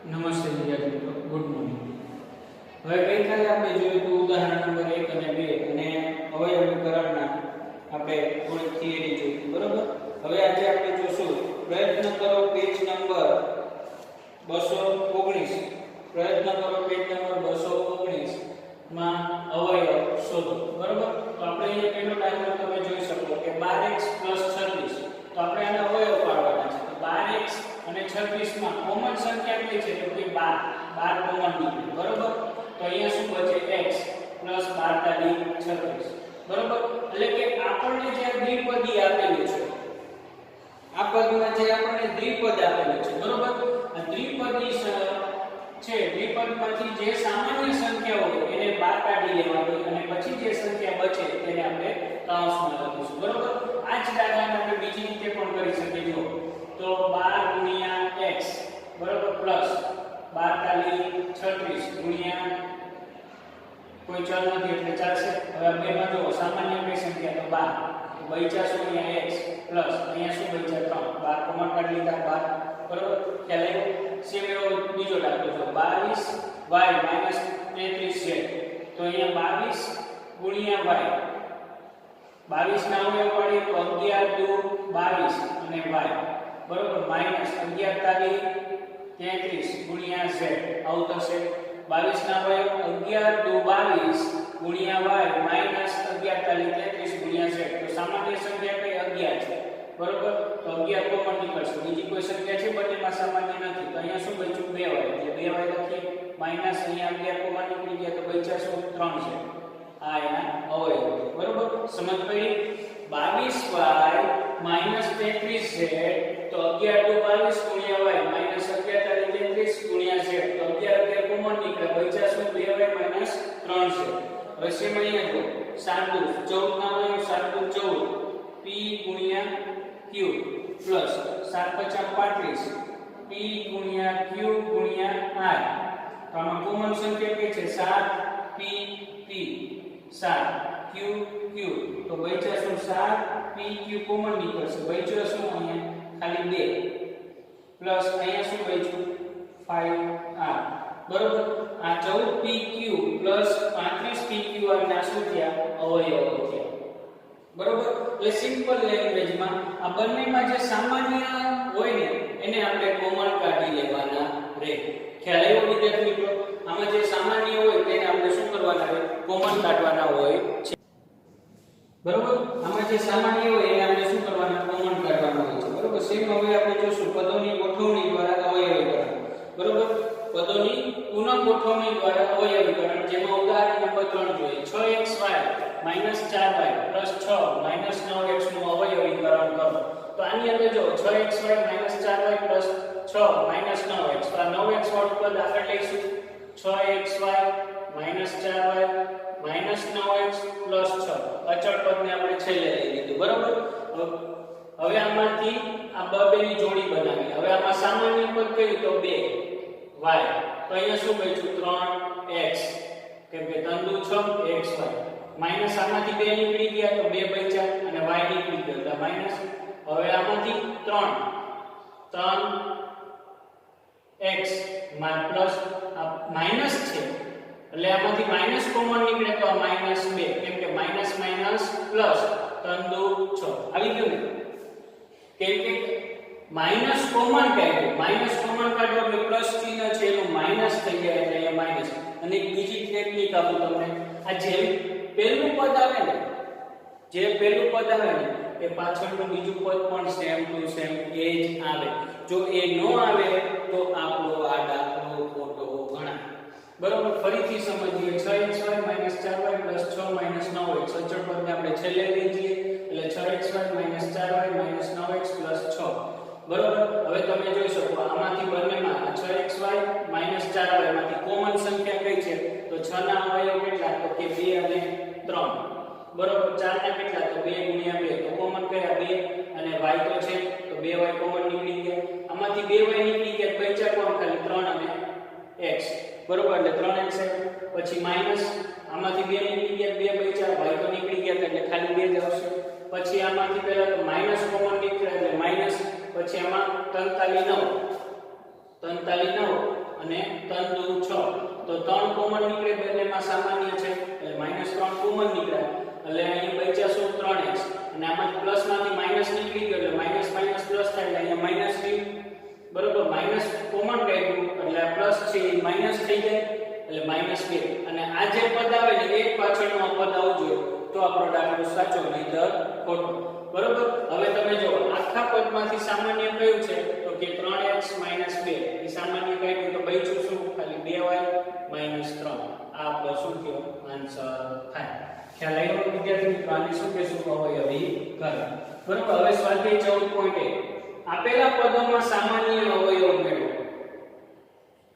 નમસ્તે વિદ્યાર્થી મિત્રો, ગુડ મોર્નિંગ। હવે ગઈકાલે આપણે જોયું હતું ઉદાહરણ નંબર 1 અને 2 અને અવયવીકરણના આપણે થોડી થિયરી જોઈ હતી, બરોબર। હવે આજે આપણે જોશું પ્રયત્ન કરો પેજ નંબર 219 પ્રયત્ન કરો પેજ નંબર 219 માં અવયવ શોધો, બરોબર। તો આપણે અહીંયા પહેલો દાખલો તમે જોઈ શકો કે 12x 36, તો આપણે આના અવયવ પાડવાના છે। તો 12x અને 36 માં કોમન સંખ્યા કઈ છે? તો કે 12 કોમન નીકળે, બરોબર। તો અહીંયા શું બચે? x 12 તાલી 36, બરોબર। એટલે કે આપણને જે દ્વિપદી આપેલું છે, આ પદમાં જે આપણને દ્વિપદ આપેલું છે, બરોબર। આ દ્વિપદી છે, દ્વિપદમાંથી જે સામાન્ય સંખ્યા હોય એને બહાર કાઢી લેવાની અને પછી જે સંખ્યા બચે તેને આપણે કૌંસમાં લખીશું, બરોબર। આ જ દાખલાને આપણે બીજી રીતે પણ કરી શકીએ। જો તો 12 ગુણ્યા x, બરોબર, પ્લસ 12 તાલી 36 ગુણ્યા કોઈ ચલ નથી એટલે ચાલશે। હવે આ બેમાં જો સામાન્ય કઈ સંખ્યા? તો 12, તો બચ્યા શું? અહીંયા x પ્લસ અહીંયા શું બચ્યા? 3, 12 કોમન કાઢી લીધા 12, બરોબર। ખ્યાલ આવ્યો? સેમ એવો બીજો દાખલો જો 22y 33z, તો અહીંયા 22 ગુણ્યા y, 22 ના અવયવ પાડીએ તો 11 દુ 22 અને y, બરોબર, માઈનસ 11 તાલી 33 ગુણ્યા z આવું થશે। 22 ના અવયવ 11 દુ 22 ગુણ્યા y માઈનસ 11 તાલી 33 ગુણ્યા z, તો સામાન્ય સંખ્યા કઈ? 11 છે, બરોબર। તો 11 કોમન નીકળશે, બીજી કોઈ સંખ્યા છે બંનેમાં સામાન્ય નથી, તો અહીંયા શું બચ્યું? 2y, એટલે 2y લખીએ, માઈનસ અહીંયા 11 કોમન નીકળી ગયા તો બચ્યા શું? 3 છે। આ એના અવયવ, બરોબર। સમજ પડી? 22y 33z, તો 11 દુ 22 ગુણ્યા y માઈનસ 11 તાલી 33 ગુણ્યા z, તો 11 કોમન નીકળે, બચ્યા શું? 2y 3 છે। હવે સેમ અહીંયા જો 7 દુ 14 ના અવયવ 7 દુ 14 p ગુણ્યા q પ્લસ 7 5 35 p ગુણ્યા q ગુણ્યા r, તો આમાં કોમન સંખ્યા કઈ છે? 7 p p 7 q q, તો બચ્યા શું? 7 p q કોમન નીકળશે, બચ્યો શું? અહીંયા ખાલી 2 પ્લસ અહીંયા શું બચ્યું? 5r, બરોબર। આ 14 p q plus 35 p q ના શું થયા? અવયવો થયા, બરોબર। એટલે સિમ્પલ લેંગ્વેજમાં આ બંનેમાં જે સામાન્ય હોય ને એને આપણે કોમન કાઢી લેવાના રહે। ખ્યાલ આવ્યો વિદ્યાર્થી મિત્રો? આમાં જે સામાન્ય હોય તેને આપણે શું કરવાના રહે? કોમન કાઢવાના હોય છે, બરોબર। આમાં જે સામાન્ય હોય એને આપણે શું કરવાના? કોમન કાઢવાના હોય છે, બરોબર। સેમ હવે આપણે જોશું પદોની ગોઠવણી દ્વારા અવયવીકરણ, બરોબર। પદોની પુનઃ ગોઠવણી દ્વારા અવયવીકરણ, જેમાં ઉદાહરણ નંબર 3 જોઈએ। 6xy 4y 6 9x નું અવયવીકરણ કરો, તો આની અંદર જો 6xy 4y 6 9x, તો આ 9x વાળું પદ આગળ લઈશું। 6xy 4y 9x 6 અચળ પદને આપણે છેલ્લે લઈ લીધું, બરોબર। હવે આમાંથી આ બેની જોડી બનાવી। હવે આમાં સામાન્ય પદ કયું? તો 2y, તો અહીંયા શું બચ્યું? 3x, કેમ કે 3 દુ 6 xy, માઈનસ આમાંથી 2 નીકળી ગયા તો 2 બચ્યા અને y નીકળી ગયો તો માઈનસ। હવે આમાંથી 3x માં પ્લસ આ માઈનસ છે એટલે આમાંથી માઈનસ કોમન નીકળે તો આ -2, કેમ કે માઈનસ માઈનસ પ્લસ 3 દુ 6 આવી ગયું ને, કેમ કે માઈનસ કોમન કાઢ્યું, માઈનસ કોમન કાઢ્યું એટલે પ્લસ ચિહ્ન છે એનું માઈનસ થઈ જાય એટલે અહીંયા માઈનસ। અને એક બીજી ટેકનિક આપું તમને, આ જે પહેલું પદ આવે ને, જે પહેલું પદ આવે ને એ પાછળનું બીજું પદ પણ સેમ ટુ સેમ એ જ આવે। જો એ ન આવે તો આપણો આ દાખલો ખોટો ગણાય, બરોબર। ફરીથી સમજીએ। 6xy 4y 6 9x અચળ પદને આપણે છેલ્લે લઈ જઈએ એટલે 6xy 4y 9x 6, બરોબર। હવે તમે જોઈ શકો આમાંથી બંનેમાં 6xy 4y માંથી કોમન સંખ્યા કઈ છે? તો 6 ના અવયવ કેટલા? તો કે 2 અને 3, બરોબર। 4 ના કેટલા? તો 2 ગુણ્યા 2, તો કોમન કયા? 2 અને y તો છે તો 2y કોમન નીકળી ગયા, આમાંથી 2y નીકળી ગયા બચ્યા કોણ? ખાલી 3 અને x, બરોબર। એટલે 3x પછી માઈનસ આમાંથી 2 નીકળી ગયા 2 બચ્યા, y તો નીકળી ગયા એટલે ખાલી 2 જ આવશે। પછી આમાંથી પહેલા તો માઈનસ કોમન નીકળે એટલે માઈનસ, પછી આમાં 43 9 અને 3 દુ 6 તો 3 કોમન નીકળે બંનેમાં સામાન્ય છે એટલે -3 કોમન નીકળ્યા એટલે અહીં બચ્યા શું 3x અને આમાં પ્લસ માંથી માઈનસ નીકળી ગયો એટલે માઈનસ માઈનસ પ્લસ થાય એટલે અહીંયા માઈનસ થી બરોબર માઈનસ કોમન કાઢ્યું એટલે પ્લસ છે એ માઈનસ થઈ જાય એટલે -2 અને આ જે પદ આવે ને એક પાછળનો પદ આવવું જોઈએ તો આપણો દાખલો સાચો નહીતર ખોટો બરોબર હવે તમે જો આખા પદમાંથી સામાન્ય કયું છે તો કે 3x 2 એ સામાન્ય કાઢ્યું તો બચ્યું શું ખાલી 2y 3 આ આપણો શું થયો આન્સર થાય ખ્યાલ આવ્યો વિદ્યાર્થી મિત્રો આને શું કહેશું અવયવીકરણ બરોબર હવે સ્વાધ્યાય 14.1 આપેલા પદોમાં સામાન્ય અવયવ મેળવો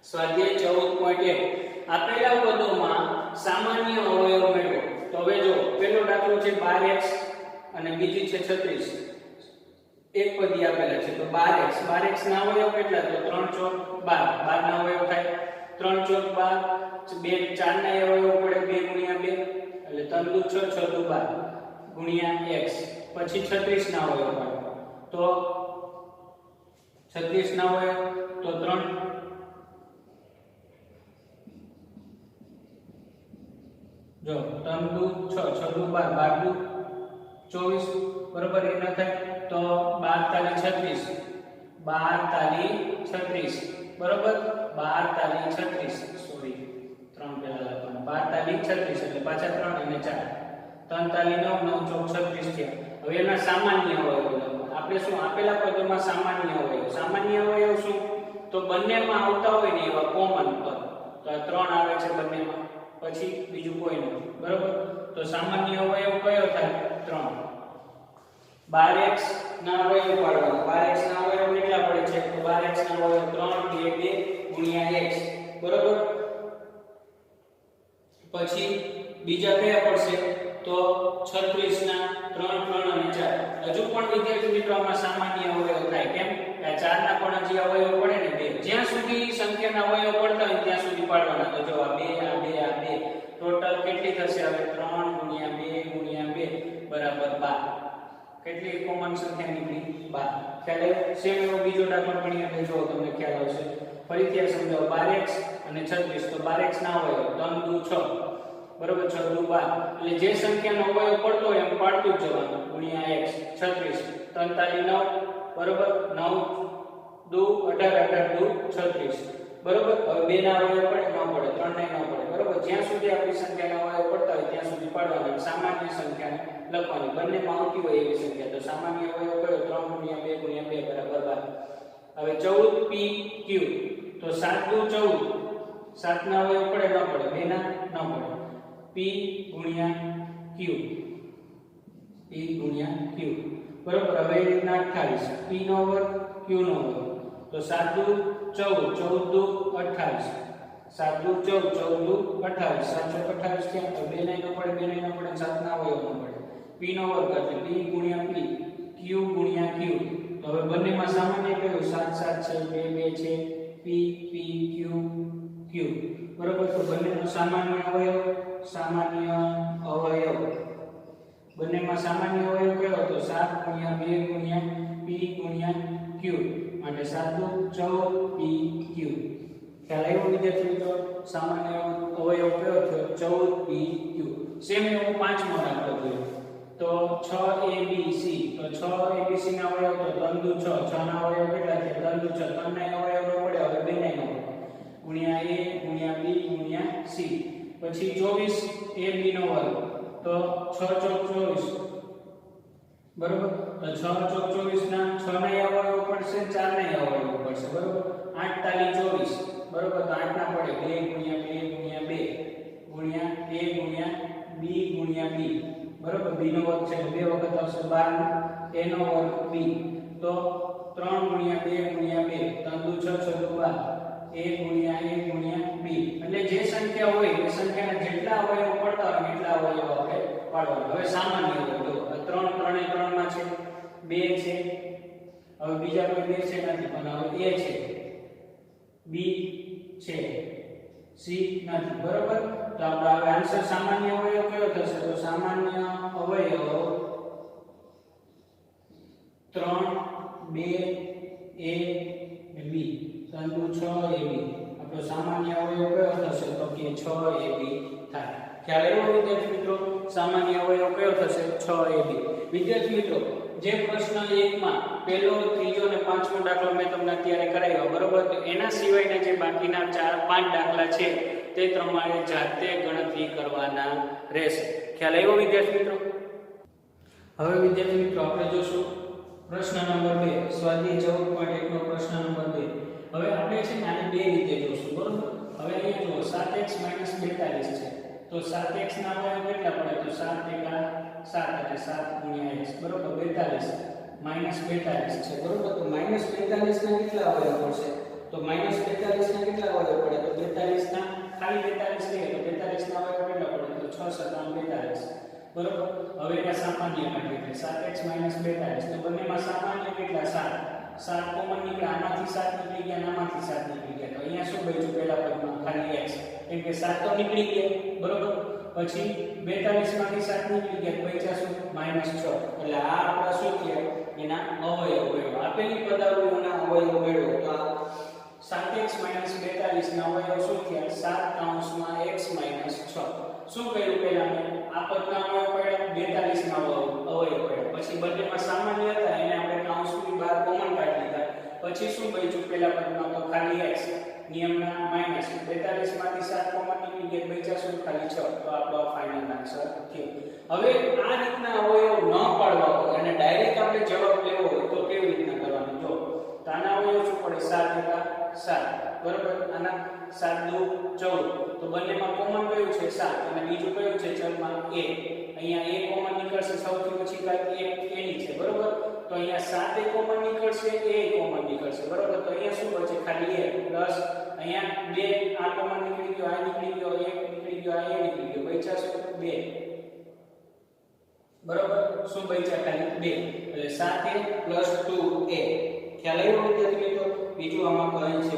સ્વાધ્યાય 14.1 આપેલા પદોમાં સામાન્ય અવયવ મેળવો તો હવે જો પહેલો દાખલો છે 12x અને બીજી છે 36 એક પદી આપેલા છે તો 12x ના અવયવ કેટલા તો 3 ચોક 12 12 ના અવયવ થાય 3 ચોક 12 2 4 ના અવયવ પડે 2 * 2 એટલે 3 દુ 6 6 દુ 12 ગુણ્યા x પછી 36 ના અવયવ પડે તો 36 ના અવયવ તો 3 જો 3 દુ 6 6 દુ 12 12 દુ 24 બરોબર એ ન થાય તો 12 તાલી 36 12 તાલી 36 બરોબર 12 તાલી 36 સોરી 3 પહેલા લખવાનું 12 તાલી 36 એટલે પાછા 3 અને 4 3 તાલી 9 9 ચોક 36 થયા હવે એના સામાન્ય અવયવ આપણે શું આપેલા પદોમાં સામાન્ય અવયવ શું તો બંનેમાં આવતા હોય ને એવા કોમન પદ તો આ 3 આવે છે બંનેમાં પછી બીજું કોઈ નથી બરોબર તો સામાન્ય અવયવ કયો થાય 3 12x ના અવયવ પાડવાના 12x ના અવયવ કેટલા પડે છે તો 12x ના અવયવ 3 2 ગુણ્યા x બરોબર પછી બીજા કયા પડશે તો 36 ના 3 3 અને 4 હજુ પણ વિદ્યાર્થી મિત્રો આમાં સામાન્ય અવયવ થાય કેમ કે આ 4 ના પણ જે અવયવ પડે ને 2 જ્યાં સુધી સંખ્યાના અવયવ પડતા હોય ત્યાં સુધી પાડવાના તો જો આ 2 આ 2 આ 2 ટોટલ કેટલી થશે હવે 3 ગુણ્યા 2 ગુણ્યા 2 બરાબર 12 કેટલી કોમન સંખ્યા નીકળી 12 ખ્યાલ આવ્યો સેમ એવો બીજો દાખલો પણ આપણે જો તમને ખ્યાલ આવશે ફરીથી આ સમજાવો 12x અને 36 તો 12x ના અવયવ 3 દુ 6 બરોબર 6 દુ 12 એટલે જે સંખ્યાનો અવયવ પડતો હોય એમ પાડતું જ જવાનું ગુણ્યા x 36 3 તાલી 9 બરોબર 9 દુ 18 18 દુ 36 બરોબર હવે 2 ના અવયવ પડે ન પડે 3 ને ન પડે બરોબર જ્યાં સુધી આપણી સંખ્યાના અવયવ પડતા હોય ત્યાં સુધી પાડવાના સામાન્ય સંખ્યાને લખવાની બંનેમાં આવતી હોય એવી સંખ્યા તો સામાન્ય અવયવ કયો 3 ગુણ્યા 2 ગુણ્યા 2 બરાબર 12 હવે 14pq તો 7 દુ 14 7 ના અવયવ પડે ન પડે 2 ના ન પડે p ગુણ્યા q બરોબર હવે એ રીતના 28 p નો વર્ગ q નો વર્ગ તો 7 દુ 14 14 દુ 28 7 દુ 14 14 દુ 28 7 28 થયા તો 2 ના ન પડે 2 ના ન પડે 7 ના અવયવ ન પડે p નો વર્ગ એટલે p ગુણ્યા p q ગુણ્યા q તો હવે બંનેમાં સામાન્ય કયું 7 7 છે 2 2 છે p p q q બરોબર તો બંનેનો સામાન્ય અવયવ બંનેમાં સામાન્ય અવયવ કયો તો 7 ગુણ્યા 2 ગુણ્યા p ગુણ્યા q માટે 7 દુ 14 p q ખ્યાલ આવ્યો વિદ્યાર્થી મિત્રો સામાન્ય અવયવ કયો થયો 14 p q સેમ એવો પાંચમો દાખલો થયો તો 6abc તો 6abc ના અવયવ તો 3 દુ 6 6 ના અવયવ કેટલા છે 3 દુ 6 3 ના અવયવ નો પડે હવે 2 ના નો ગુણ્યા a ગુણ્યા b ગુણ્યા c પછી 24 ab નો વર્ગ તો 6 ચોક 24 બરોબર તો 6 ચોક 24 ના 6 ના અવયવ પડશે 4 ના અવયવ પડશે બરોબર 8 તાલી 24 બરોબર તો 8 ના પડે 2 ગુણ્યા 2 ગુણ્યા a ગુણ્યા b ગુણ્યા b બરોબર b નો વર્ગ છે 2 વખત આવશે 12 a નો વર્ગ b તો 3 ગુણ્યા 2 ગુણ્યા 2 3 દુ 6 6 દુ 12 a ગુણ્યા b એટલે જે સંખ્યા હોય એ સંખ્યાના જેટલા અવયવ પડતા હોય એટલા અવયવ આપણે પાડવાના હવે સામાન્ય અવયવ જો 3 3 એ 3 માં છે 2 છે હવે બીજા કોઈ 2 છે નથી પણ હવે a છે b છે c નથી બરોબર તો આપણે હવે આન્સર સામાન્ય અવયવ કયો થશે તો સામાન્ય અવયવ 3 2 a b 3 દુ 6 ab આપણે તો સામાન્ય અવયવ કયો થશે તો કે 6ab થાય. ખ્યાલ આવ્યો વિદ્યાર્થી મિત્રો? સામાન્ય અવયવ કયો થશે 6ab. વિદ્યાર્થી મિત્રો જે પ્રશ્ન 1 માં પહેલો, ત્રીજો અને પાંચમો દાખલો મેં તમને અત્યારે કરાવ્યો બરોબર, તો એના સિવાયના જે બાકીના 4-5 દાખલા છે તે તમારે જાતે ગણતરી કરવાના રહેશે. ખ્યાલ આવ્યો વિદ્યાર્થી મિત્રો? હવે વિદ્યાર્થી મિત્રો આપણે જોશું પ્રશ્ન નંબર 2, સ્વાધ્યાય 14.1 નો પ્રશ્ન નંબર 2. હવે આપણે છે ને આને બે રીતે જોશું બરોબર. હવે અહીંયા જુઓ 7x - 42 છે, તો 7x ના અવયવ કેટલા પડે તો 7 એકા 7 એટલે 7 x બરોબર. 42 -42 છે બરોબર. તો -42 ના કેટલા અવયવ પડશે તો -42 ના કેટલા અવયવ પડે તો 42 ના ખાલી 42 લઈએ તો 42 ના અવયવ કેટલા પડે તો 6 × 42 બરોબર. હવે એના સામાન્ય કાઢીએ 7x - 42 તો બંનેમાં સામાન્ય કેટલા 7 કોમન નીકળ્યા, આમાંથી 7 નીકળી ગયા, આમાંથી 7 નીકળી ગયા, તો અહીંયા શું બચ્યું પહેલા પદમાં ખાલી x, કેમ કે 7 તો નીકળી ગયા બરોબર. પછી 42 માંથી 7 નીકળી ગયા, બચ્યા શું -6. એટલે આ આપણા શું થયા એના અવયવ મેળવો. આપેલી પદાવલીઓના અવયવ મેળવો. તો આ 7x - 42 ના અવયવ શું થયા 7 × x - 6. શું કર્યું પહેલા આ પદના અવયવ પડ્યા 42 ના અવયવ પડ્યા, પછી બંનેમાં સામાન્ય હતા એને આપણે કૌંસની બહાર કોમન કાઢી લીધા. પછી શું બચ્યું પહેલા પદમાં તો ખાલી x નિયમના માઈનસ 42 માંથી 7 કોમન નીકળી ગયા, બચ્યા શું ખાલી 6. તો આપણો ફાઇનલ આન્સર થયો. હવે આ રીતના અવયવ ન પાડવા હોય અને ડાયરેક્ટ આપણે જવાબ લેવો હોય તો કેવી રીતના કરવાનું? જો તો આના અવયવ શું પડે 7 એકા 7 બરોબર. આના 7 દુ 14, તો બંનેમાં કોમન કયું છે 7 અને બીજું કયું છે ચલમાં a. અહીંયા a કોમન નીકળશે, સૌથી ઓછી ઘાત a ની છે બરોબર. તો અહીંયા 7 એ કોમન નીકળશે, a કોમન નીકળશે બરોબર. તો અહીંયા શું બચે ખાલી a પ્લસ અહીંયા 2 આ કોમન નીકળી ગયો, આ નીકળી ગયો, 1 નીકળી ગયો, આ a નીકળી ગયો, બચ્યા શું 2 બરોબર. શું બચ્યા ખાલી 2 એટલે 7a + 2a. ખ્યાલ આવ્યો વિદ્યાર્થી મિત્રો? બીજું આમાં કંઈ છે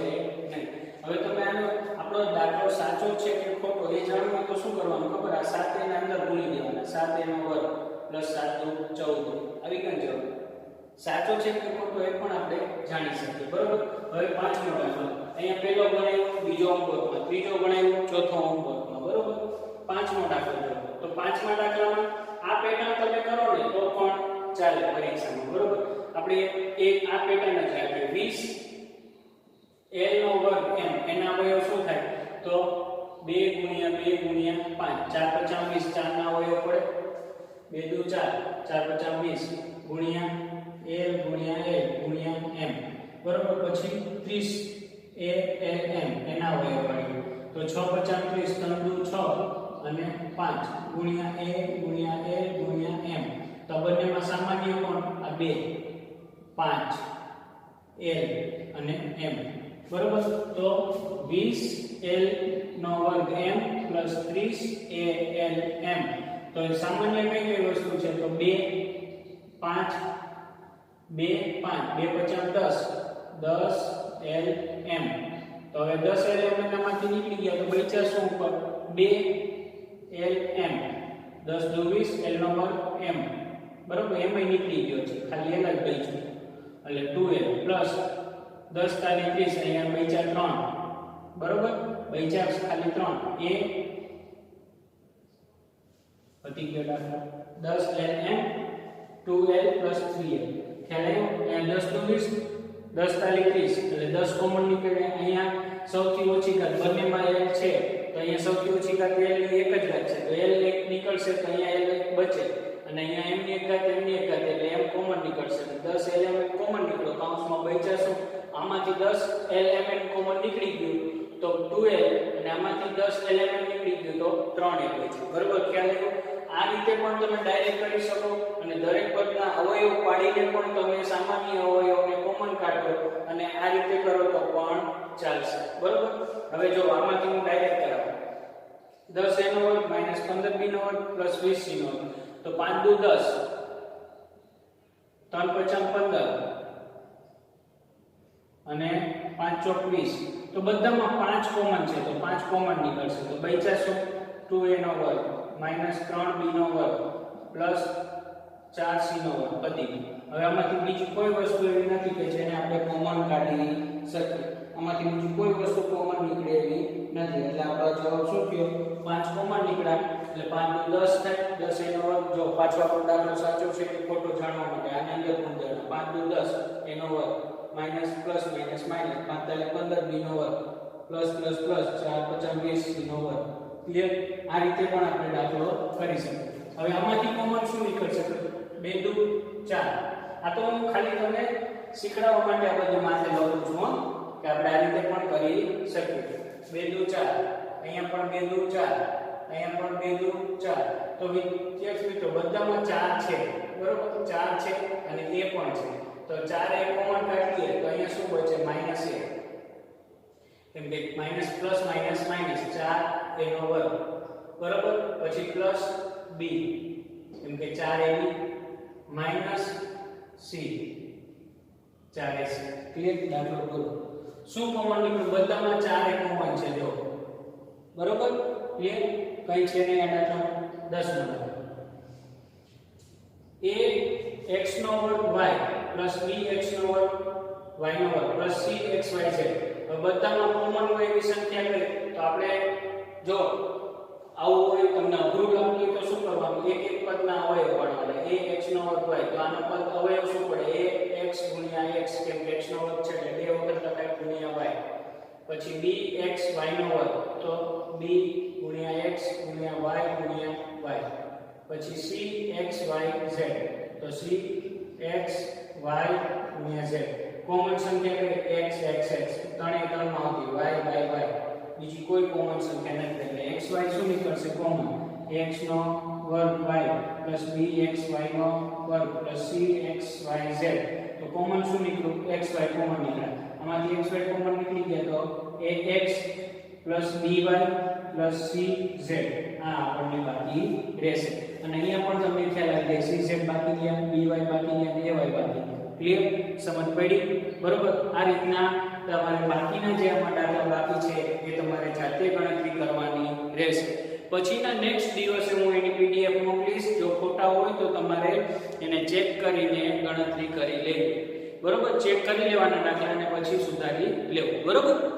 નહીં. હવે તમે આનો આપણો દાખલો સાચો છે કે ખોટો એ જાણવું તો શું કરવાનું ખબર? આ 7a ના અંદર ભૂલી દેવાના, 7a² + 7 દુ 14 આવી કઈ જવાબ સાચો છે કે ખોટો એ પણ આપણે જાણી શકીએ બરોબર. હવે પાંચમો દાખલો અહીંયા પહેલો ગણાયો, બીજો હોમવર્કમાં, ત્રીજો ગણાયો, ચોથો હોમવર્કમાં બરોબર. પાંચમો દાખલો જો તો પાંચમા દાખલામાં આ પેટર્ન તમે કરો ને તો પણ ચાલે પરીક્ષામાં બરોબર. આપણે એક આ પેટર્ન જ રાખીએ 20 L² m એના અવયવ શું થાય તો 2 × 2 × 5 4 × 5 20, 4 ના અવયવ પડે 2 દુ 4 4 × 20 ગુણ્યા L × L × m બરોબર. પછી 30 Alm એના અવયવ પડે તો 6 × 30 3 દુ 6 અને 5 ગુણ્યા a ગુણ્યા L ગુણ્યા m. તો બંનેમાં સામાન્ય કોણ આ 2 5 L અને m બરોબર. તો 20 L² m + 30 Alm. તો સામાન્ય કઈ વસ્તુ છે તો 2 5 2 5 2 × 10 10 Lm. તો હવે 10 Lm એનામાંથી નીકળી ગયા તો બચ્યા શું ઉપર 2 Lm 10 દુ 20 L² m બરોબર. એમાં નીકળી ગયો છે ખાલી L જ બચ્યું એટલે 2L પ્લસ 10 × 30 અહીંયા બચ્યા 3 બરોબર. બચ્યા ખાલી 3 a પતી ગયો દાખલો 10 Lm 2L + 3L. ખ્યાલ આવ્યો? અહીંયા 10 દુ 20 10 × 30 એટલે 10 કોમન નીકળે. અહીંયા સૌથી ઓછી ઘાત બંનેમાં L છે તો અહીંયા સૌથી ઓછી ઘાત L ની એક જ ઘાત છે તો L એક નીકળશે તો અહીંયા L એક બચે અને અહીંયા m ની એક ઘાત m ની એક ઘાત એટલે m કોમન નીકળશે. 10 Lm કોમન નીકળ્યો, કૌંસમાં બચ્યા શું આમાંથી 10 Lm કોમન નીકળી ગયું તો 2L અને આમાંથી 10 Lm નીકળી ગયું તો 3L બચ્યું બરોબર. ખ્યાલ આવ્યો? આ રીતે પણ તમે ડાયરેક્ટ કરી શકો અને દરેક પદના અવયવ પાડીને પણ તમે સામાન્ય અવયવને કોમન કાઢો અને આ રીતે કરો તો પણ ચાલશે બરોબર. હવે જો આમાંથી હું ડાયરેક્ટ કરાવું 10 a² - 15 b² + 20 c² તો 5 દુ 10 3 × 5 15 અને 5 ચોક 20 તો બધામાં 5 કોમન છે તો 5 કોમન નીકળશે તો બચ્યા શું 2a² - 3b² પ્લસ 4c² પતી ગયું. હવે આમાંથી બીજી કોઈ વસ્તુ એવી નથી કે જેને આપણે કોમન કાઢી શકીએ. આમાંથી બીજી કોઈ વસ્તુ કોમન નીકળે નથી એટલે આપણો જવાબ શું થયો 5 કોમન નીકળ્યા એટલે 5 નું 10 થાય 10 એનો વર્ગ જો પાછો આપણો દાખલો સાચો છે કે ખોટો જાણવા માટે આની અંદર પણ જાણો 5 નું 10 એનો વર્ગ માઈનસ પ્લસ માઈનસ માઈનસ 5 તાલી 15 b નો વર્ગ પ્લસ પ્લસ પ્લસ 4 50 20 c નો વર્ગ ક્લિયર આ રીતે પણ આપણે દાખલો કરી શકીએ હવે આમાંથી કોમન શું નીકળશે 2 દુ 4 આ તો હું ખાલી તમને શીખડાવવા માટે આ બધું માથે લઉં છું કે આપણે આ રીતે પણ કરી શકીએ 2 દુ 4 અહીંયા પણ 2 દુ 4 અહીંયા પણ 2 દુ 4 તો વિદ્યાર્થી મિત્રો બધામાં 4 છે બરોબર 4 છે અને એ પણ છે તો 4 એ કોમન કાઢીએ તો અહીંયા શું બચે -1 કેમ કે માઈનસ પ્લસ માઈનસ માઈનસ 4 એનો વર્ગ બરોબર પછી પ્લસ b કેમ કે 4 ab minus c 4ac clear દાખલો કરો શું કોમન નીકળ્યું બધામાં 4 એ કોમન છે જો બરોબર ક્લિયર કઈ છે ને આ દાખલો 10 નંબર a x નો વર્ગ y પ્લસ b x નો વર્ગ y નો વર્ગ plus c x y z બધામાં કોમન હોય એવી સંખ્યા લે તો આપણે જો આવું હોય તમને અઘરું લાગતું તો શું કરવાનું એક એક પદના અવયવ પાડવાના a x નો વર્ગ y તો આનો પદ અવયવ શું પડે a x ગુણ્યા x કેમ કે x નો વર્ગ છે એટલે બે વખત લખાય ગુણ્યા y પછી b x y નો વર્ગ તો b ગુણ્યા x ગુણ્યા y ગુણ્યા y પછી c x y z તો c x y ગુણ્યા z કોમન સંખ્યા કે x x x ત્રણે ત્રણમાં આવતી y y y બીજી કોઈ કોમન સંખ્યા નથી એટલે x y શું નીકળશે કોમન x નો વર્ગ y plus b x y નો વર્ગ plus c x y z તો કોમન શું નીકળ્યું x y કોમન નીકળ્યા આમાંથી x y કોમન નીકળી ગયા તો ax plus by plus cz આ આપણને બાકી રહેશે અને અહીંયા પણ તમને ખ્યાલ આવી જાય cz બાકી ગયા by બાકી ગયા ay બાકી ક્લિયર સમજ પડી બરોબર આ રીતના તમારે બાકીના જે આમાં દાખલા બાકી છે એ તમારે જાતે ગણતરી કરવાની રહેશે પછીના નેક્સ્ટ દિવસે હું એની પીડીએફ મોકલીશ જો ખોટા હોય તો તમારે એને ચેક કરીને ગણતરી કરી લેવી બરોબર ચેક કરી લેવાના દાખલા અને પછી સુધારી લેવું બરોબર